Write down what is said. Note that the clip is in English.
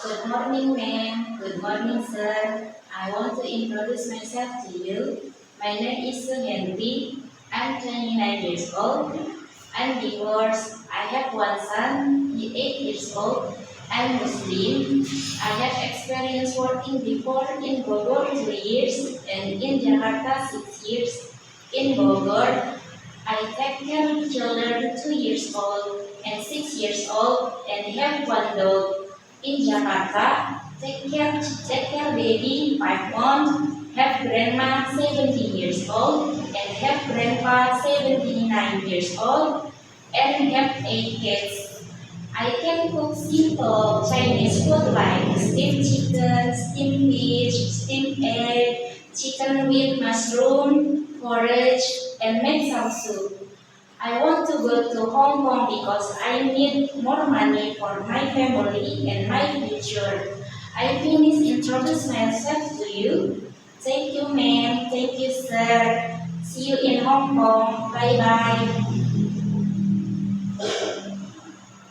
Good morning, ma'am. Good morning, sir. I want to introduce myself to you. My name is Sue Henry. I'm 29 years old. I'm divorced. I have one son. He's 8 years old. I'm Muslim. I have experience working before in Bogor 3 years and in Jakarta 6 years. In Bogor, I take care of children 2 years old and 6 years old and have one dog. In Jakarta, take care baby 5 months, have grandma 17 years old and have grandpa 79 years old and have 8 kids. I can cook simple Chinese food like steamed chicken, steamed fish, steamed egg, chicken with mushroom, porridge, and make some soup. I want to go to Hong Kong because I need more money for my family and my future. I finish introduce myself to you. Thank you, ma'am. Thank you, sir. See you in Hong Kong. Bye bye.